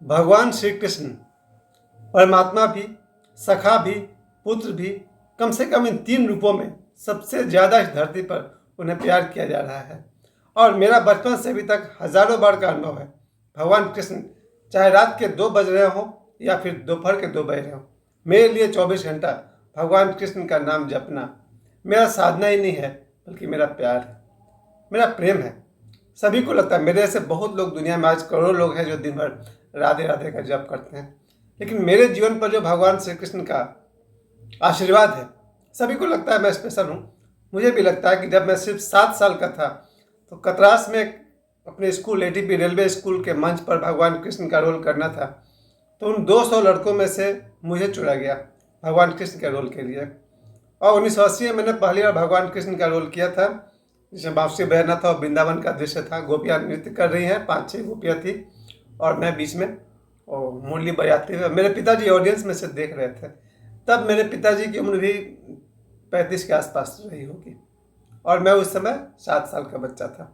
भगवान श्री कृष्ण परमात्मा भी, सखा भी, पुत्र भी, कम से कम इन तीन रूपों में सबसे ज़्यादा इस धरती पर उन्हें प्यार किया जा रहा है। और मेरा बचपन से अभी तक हजारों बार का अनुभव है, भगवान कृष्ण चाहे रात के 2 बज रहे हों या फिर दोपहर के 2 बज रहे हों, मेरे लिए 24 घंटा भगवान कृष्ण का नाम जपना मेरा साधना ही नहीं है, बल्कि मेरा प्यार है, मेरा प्रेम है। सभी को लगता है, मेरे ऐसे बहुत लोग दुनिया में, आज करोड़ों लोग हैं जो दिन भर राधे राधे का जप करते हैं, लेकिन मेरे जीवन पर जो भगवान श्री कृष्ण का आशीर्वाद है, सभी को लगता है मैं स्पेशल हूँ। मुझे भी लगता है कि जब मैं सिर्फ 7 साल का था तो कतरास में अपने स्कूल एटीपी रेलवे स्कूल के मंच पर भगवान कृष्ण का रोल करना था, तो उन 200 लड़कों में से मुझे चुना गया भगवान कृष्ण के रोल के लिए। और 1980 में मैंने पहली बार भगवान कृष्ण का रोल किया था, जिसमें बांसुरी बजना था और वृंदावन का दृश्य था। गोपियाँ नृत्य कर रही हैं, 5-6 गोपियाँ थी और मैं बीच में और मुरली बजाते हुए। मेरे पिताजी ऑडियंस में से देख रहे थे। तब मेरे पिताजी की उम्र भी 35 के आसपास रही होगी और मैं उस समय 7 साल का बच्चा था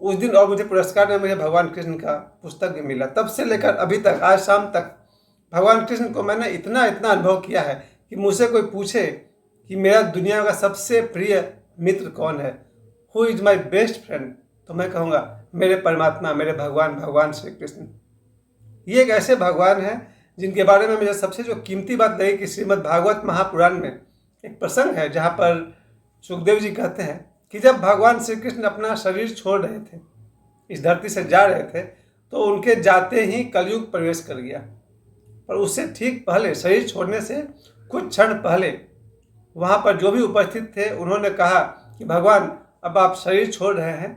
उस दिन। और मुझे पुरस्कार में मुझे भगवान कृष्ण का पुस्तक भी मिला। तब से लेकर अभी तक, आज शाम तक, भगवान कृष्ण को मैंने इतना अनुभव किया है कि मुझसे कोई पूछे कि मेरा दुनिया का सबसे प्रिय मित्र कौन है, who is my best friend, तो मैं कहूँगा मेरे परमात्मा, मेरे भगवान, भगवान श्री कृष्ण। ये एक ऐसे भगवान हैं जिनके बारे में मुझे सबसे जो कीमती बात लगी कि श्रीमद् भागवत महापुराण में एक प्रसंग है जहाँ पर सुखदेव जी कहते हैं कि जब भगवान श्री कृष्ण अपना शरीर छोड़ रहे थे, इस धरती से जा रहे थे, तो उनके जाते ही कलयुग प्रवेश कर गया। पर उससे ठीक पहले, शरीर छोड़ने से कुछ क्षण पहले, वहाँ पर जो भी उपस्थित थे उन्होंने कहा कि भगवान, अब आप शरीर छोड़ रहे हैं,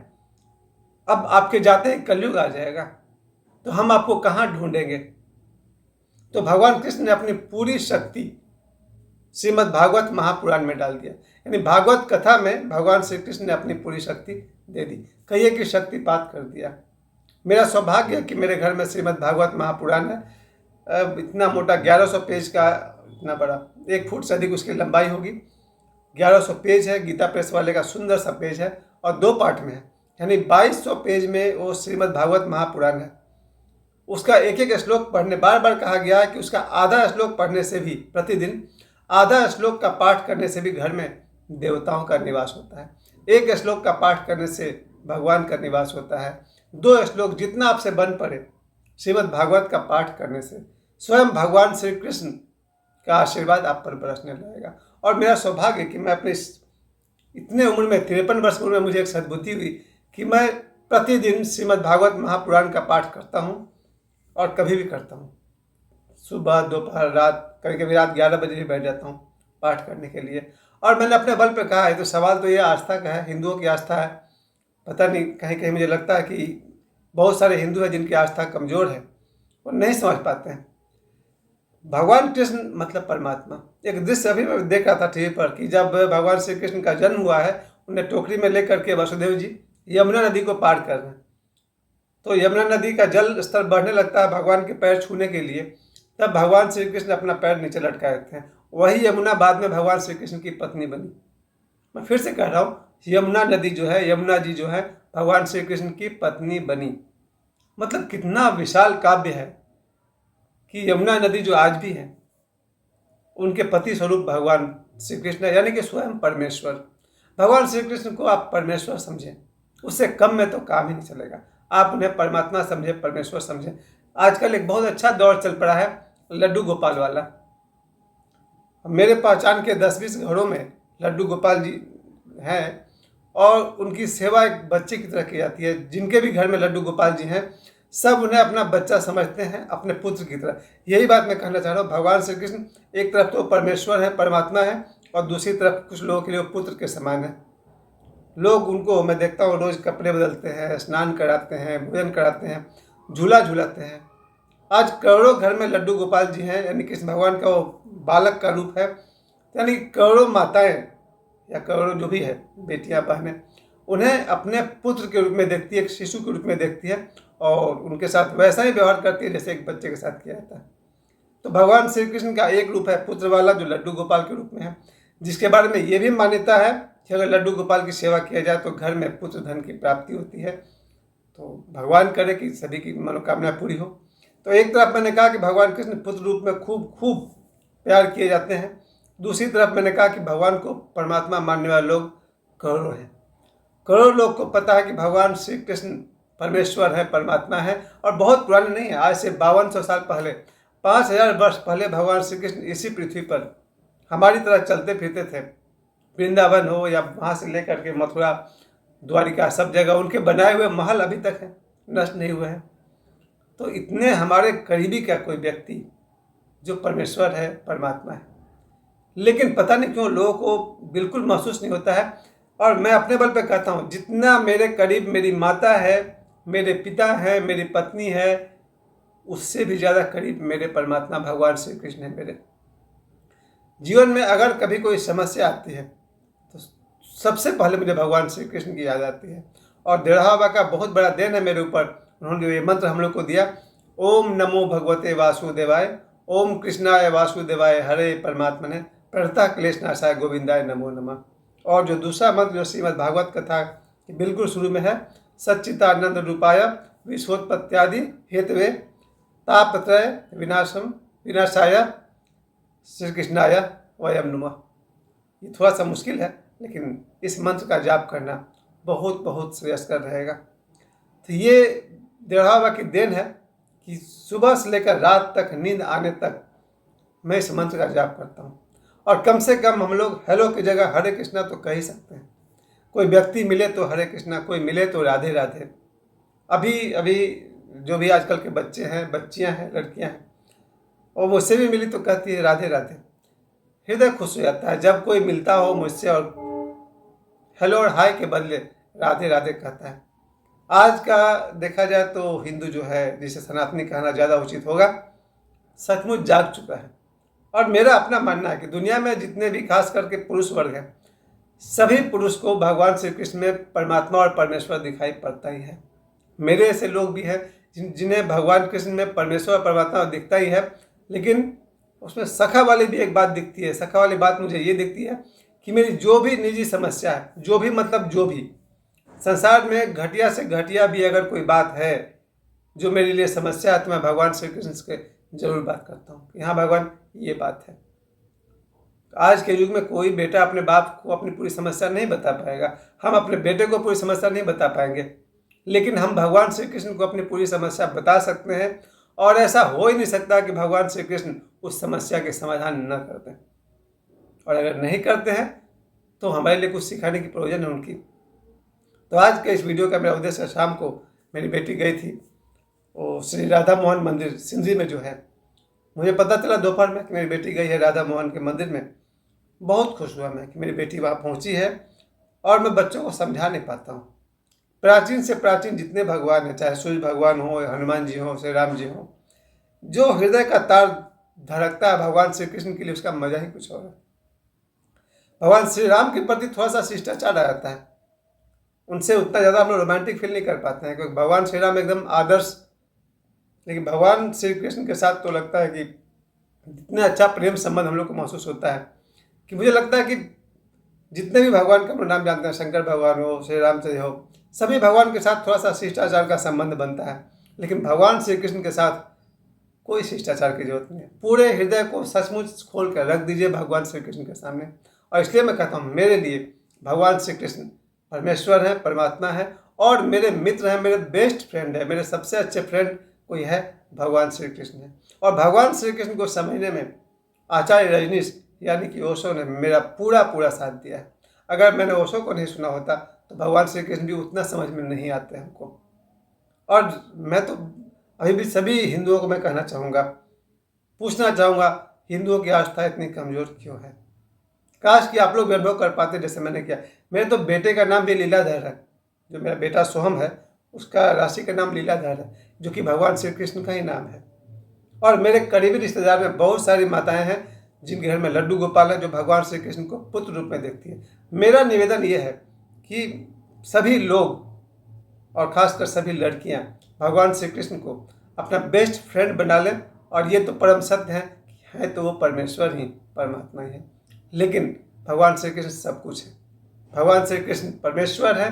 अब आपके जाते ही कलयुग आ जाएगा, तो हम आपको कहाँ ढूंढेंगे। तो भगवान कृष्ण ने अपनी पूरी शक्ति श्रीमद् भागवत महापुराण में डाल दिया। यानी भागवत कथा में भगवान श्री कृष्ण ने अपनी पूरी शक्ति दे दी, कहिए कि शक्तिपात कर दिया। मेरा सौभाग्य है कि मेरे घर में श्रीमद् भागवत महापुराण है। इतना मोटा 1100 पेज का, इतना बड़ा, 1 फुट से अधिक उसकी लंबाई होगी, 1100 पेज है। गीता प्रेस वाले का सुंदर सा पेज है और 2 पार्ट में है, यानी 2200 पेज में वो श्रीमद् भागवत महापुराण है। उसका एक एक श्लोक पढ़ने, बार बार कहा गया है कि उसका आधा श्लोक पढ़ने से भी, प्रतिदिन आधा श्लोक का पाठ करने से भी घर में देवताओं का निवास होता है। 1 श्लोक का पाठ करने से भगवान का निवास होता है। 2 श्लोक जितना आपसे बन पड़े श्रीमद् भागवत का पाठ करने से स्वयं भगवान श्री कृष्ण का आशीर्वाद आप पर बरसने लगेगा। और मेरा सौभाग्य कि मैं अपने इतने उम्र में, 53 वर्ष उम्र में, मुझे एक सद्बुद्धि हुई कि मैं प्रतिदिन श्रीमद् भागवत महापुराण का पाठ करता हूँ और कभी भी करता हूँ। सुबह, दोपहर, रात, कभी कभी रात 11 बजे भी बैठ जाता हूँ पाठ करने के लिए। और मैंने अपने बल पर कहा है, तो सवाल तो ये आस्था का है, हिंदुओं की आस्था है। पता नहीं, कहीं कहीं मुझे लगता है कि बहुत सारे हिंदू हैं जिनकी आस्था कमज़ोर है, वो नहीं समझ पाते हैं। भगवान कृष्ण मतलब परमात्मा। एक दृश्य अभी मैं देख रहा था टीवी पर कि जब भगवान श्री कृष्ण का जन्म हुआ है, उन्हें टोकरी में लेकर के वसुदेव जी यमुना नदी को पार कर रहे हैं, तो यमुना नदी का जल स्तर बढ़ने लगता है भगवान के पैर छूने के लिए। तब भगवान श्री कृष्ण अपना पैर नीचे लटकाए थे। वही यमुना बाद में भगवान श्री कृष्ण की पत्नी बनी। मैं फिर से कह रहा हूँ, यमुना नदी जो है, यमुना जी जो है, भगवान श्री कृष्ण की पत्नी बनी। मतलब कितना विशाल काव्य है कि यमुना नदी जो आज भी है, उनके पति स्वरूप भगवान श्री कृष्ण, यानी कि स्वयं परमेश्वर। भगवान श्री कृष्ण को आप परमेश्वर समझें, उससे कम में तो काम ही नहीं चलेगा। आप उन्हें परमात्मा समझे, परमेश्वर समझें। आजकल एक बहुत अच्छा दौर चल पड़ा है लड्डू गोपाल वाला। मेरे पहचान के 10-20 घरों में लड्डू गोपाल जी हैं और उनकी सेवा एक बच्चे की तरह की जाती है। जिनके भी घर में लड्डू गोपाल जी हैं, सब उन्हें अपना बच्चा समझते हैं, अपने पुत्र की तरह। यही बात मैं कहना चाह रहा हूँ। भगवान श्री कृष्ण एक तरफ तो परमेश्वर है, परमात्मा है, और दूसरी तरफ कुछ लोगों के लिए पुत्र के समान है। लोग उनको, मैं देखता हूँ, रोज़ कपड़े बदलते हैं, स्नान कराते हैं, भोजन कराते हैं, झूला झूलाते हैं। आज करोड़ों घर में लड्डू गोपाल जी हैं, यानी कृष्ण भगवान का वो बालक का रूप है। यानी करोड़ों माताएं या करोड़ों जो भी है, बेटियां, बहनें, उन्हें अपने पुत्र के रूप में देखती है, एक शिशु के रूप में देखती है और उनके साथ वैसा ही व्यवहार करती है जैसे एक बच्चे के साथ किया जाता है। तो भगवान श्री कृष्ण का एक रूप है पुत्र वाला, जो लड्डू गोपाल के रूप में है, जिसके बारे में ये भी मान्यता है कि अगर लड्डू गोपाल की सेवा किया जाए तो घर में पुत्र धन की प्राप्ति होती है। तो भगवान करे कि सभी की मनोकामना पूरी हो। तो एक तरफ मैंने कहा कि भगवान कृष्ण पुत्र रूप में खूब खूब प्यार किए जाते हैं, दूसरी तरफ मैंने कहा कि भगवान को परमात्मा मानने वाले लोग करोड़ों हैं। करोड़ों लोग को पता है कि भगवान श्री कृष्ण परमेश्वर है, परमात्मा है, और बहुत पुराने नहीं है। आज से 5200 साल पहले, 5000 वर्ष पहले भगवान श्री कृष्ण इसी पृथ्वी पर हमारी तरह चलते फिरते थे। वृंदावन हो या वहाँ से लेकर के मथुरा, द्वारिका, सब जगह उनके बनाए हुए महल अभी तक हैं, नष्ट नहीं हुए हैं। तो इतने हमारे करीबी का कोई व्यक्ति जो परमेश्वर है, परमात्मा है, लेकिन पता नहीं क्यों लोगों को बिल्कुल महसूस नहीं होता है। और मैं अपने बल पे कहता हूँ, जितना मेरे करीब मेरी माता है, मेरे पिता है, मेरी पत्नी है, उससे भी ज़्यादा करीब मेरे परमात्मा भगवान श्री कृष्ण है। मेरे जीवन में अगर कभी कोई समस्या आती है तो सबसे पहले मुझे भगवान श्री कृष्ण की याद आती है। और देवड़ा बाबा का बहुत बड़ा देन है मेरे ऊपर, उन्होंने जो ये मंत्र हम लोग को दिया, ओम नमो भगवते वासुदेवाय, ओम कृष्णाय वासुदेवाय हरे परमात्मने प्रणता क्लेशनाशाय गोविंदाय नमो नमः। और जो दूसरा मंत्र जो श्रीमद् भागवत कथा के बिल्कुल शुरू में है, सच्चिदानंद रूपाय विश्वोत्पत्त्यादि हेतवे तापत्रय विनाशाय श्री कृष्णाय वयम नमः। ये थोड़ा सा मुश्किल है, लेकिन इस मंत्र का जाप करना बहुत बहुत श्रेयस्कर रहेगा। तो ये देवड़ा बाबा की देन है कि सुबह से लेकर रात तक, नींद आने तक मैं इस मंत्र का जाप करता हूँ। और कम से कम हम लोग हेलो की जगह हरे कृष्णा तो कह ही सकते हैं। कोई व्यक्ति मिले तो हरे कृष्णा, कोई मिले तो राधे राधे। अभी अभी जो भी आजकल के बच्चे हैं, बच्चियां हैं, लड़कियां हैं, और मुझसे भी मिली तो कहती है राधे राधे। हृदय खुश हो जाता है जब कोई मिलता हो मुझसे और हेलो और हाय के बदले राधे राधे कहता है। आज का देखा जाए तो हिंदू जो है, जिसे सनातनी कहना ज़्यादा उचित होगा, सचमुच जाग चुका है। और मेरा अपना मानना है कि दुनिया में जितने भी खास करके पुरुष वर्ग हैं, सभी पुरुष को भगवान श्री कृष्ण में परमात्मा और परमेश्वर दिखाई पड़ता ही है। मेरे ऐसे लोग भी हैं जिन्हें भगवान कृष्ण में परमेश्वर और परमात्मा दिखता ही है, लेकिन उसमें सखा वाली भी एक बात दिखती है। सखा वाली बात मुझे ये दिखती है कि मेरी जो भी निजी समस्या है, जो भी संसार में घटिया से घटिया भी अगर कोई बात है जो मेरे लिए समस्या है, तो मैं भगवान श्री कृष्ण से जरूर बात करता हूँ कि हाँ भगवान, ये बात है। आज के युग में कोई बेटा अपने बाप को अपनी पूरी समस्या नहीं बता पाएगा, हम अपने बेटे को पूरी समस्या नहीं बता पाएंगे, लेकिन हम भगवान श्री कृष्ण को अपनी पूरी समस्या बता सकते हैं। और ऐसा हो ही नहीं सकता कि भगवान श्री कृष्ण उस समस्या के समाधान न कर दें। और अगर नहीं करते हैं तो हमारे लिए कुछ सिखाने की प्रयोजन है उनकी। तो आज के इस वीडियो का मेरा उद्देश्य, शाम को मेरी बेटी गई थी वो श्री राधा मोहन मंदिर सिंधी में जो है, मुझे पता चला दोपहर में कि मेरी बेटी गई है राधा मोहन के मंदिर में। बहुत खुश हुआ मैं कि मेरी बेटी वहाँ पहुँची है। और मैं बच्चों को समझा नहीं पाता हूँ, प्राचीन से प्राचीन जितने भगवान हैं, चाहे सूर्य भगवान हो, हनुमान जी हो, श्री राम जी हो, जो हृदय का तार धड़कता है भगवान श्री कृष्ण के लिए, उसका मजा ही कुछ और है। भगवान श्री राम के प्रति थोड़ा सा शिष्टाचार आ जाता है, उनसे उतना ज़्यादा हम लोग रोमांटिक फील नहीं कर पाते हैं, क्योंकि भगवान श्री राम एकदम आदर्श। लेकिन भगवान श्री कृष्ण के साथ तो लगता है कि इतना अच्छा प्रेम संबंध हम लोग को महसूस होता है कि मुझे लगता है कि जितने भी भगवान का हम लोग नाम जानते हैं, शंकर भगवान हो, श्री रामचंद्र हो, सभी भगवान के साथ थोड़ा सा शिष्टाचार का संबंध बनता है। लेकिन भगवान श्री कृष्ण के साथ कोई शिष्टाचार की जरूरत नहीं है। पूरे हृदय को सचमुच खोल कर रख दीजिए भगवान श्री कृष्ण के सामने। और इसलिए मैं कहता हूँ, मेरे लिए भगवान श्री कृष्ण परमेश्वर है, परमात्मा है, और मेरे मित्र हैं, मेरे बेस्ट फ्रेंड है, मेरे सबसे अच्छे फ्रेंड कोई है, भगवान श्री कृष्ण है। और भगवान श्री कृष्ण को समझने में आचार्य रजनीश यानी कि ओशो ने मेरा पूरा साथ दिया है। अगर मैंने ओशो को नहीं सुना होता तो भगवान श्री कृष्ण भी उतना समझ में नहीं आते हमको। और मैं तो अभी भी सभी हिंदुओं को मैं कहना चाहूँगा, पूछना चाहूँगा, हिंदुओं की आस्था इतनी कमज़ोर क्यों है? काश कि आप लोग भी अनुभव कर पाते जैसे मैंने किया। मेरे तो बेटे का नाम भी लीलाधर है, जो मेरा बेटा सोहम है उसका राशि का नाम लीलाधर है, जो कि भगवान श्री कृष्ण का ही नाम है। और मेरे करीबी रिश्तेदार में बहुत सारी माताएं हैं जिनके घर में लड्डू गोपाल है, जो भगवान श्री कृष्ण को पुत्र रूप में देखती है। मेरा निवेदन ये है कि सभी लोग और खासकर सभी लड़कियां भगवान श्री कृष्ण को अपना बेस्ट फ्रेंड बना लें। और ये तो परम सत्य है कि है तो वो परमेश्वर ही, परमात्मा ही है, लेकिन भगवान श्री कृष्ण सब कुछ है। भगवान श्री कृष्ण परमेश्वर है,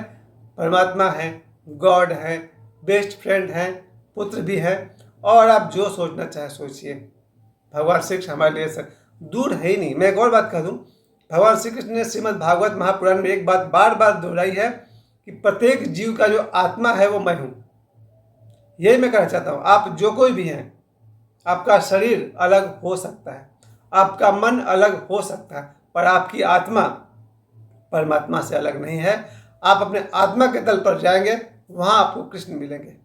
परमात्मा है, गॉड है, बेस्ट फ्रेंड है, पुत्र भी है, और आप जो सोचना चाहे सोचिए। भगवान श्री कृष्ण हमारे लिए दूर है ही नहीं। मैं एक और बात कह दूँ, भगवान श्री कृष्ण ने श्रीमद् भागवत महापुराण में एक बात बार बार दोहराई है कि प्रत्येक जीव का जो आत्मा है वो मैं हूँ। यही मैं कहना चाहता हूँ। आप जो कोई भी हैं, आपका शरीर अलग हो सकता है, आपका मन अलग हो सकता है, पर आपकी आत्मा परमात्मा से अलग नहीं है। आप अपने आत्मा के तल पर जाएंगे, वहाँ आपको कृष्ण मिलेंगे।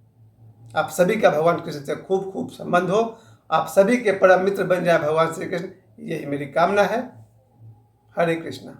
आप सभी का भगवान कृष्ण से खूब खूब संबंध हो, आप सभी के परम मित्र बन जाए भगवान श्री कृष्ण, यही मेरी कामना है। हरे कृष्णा।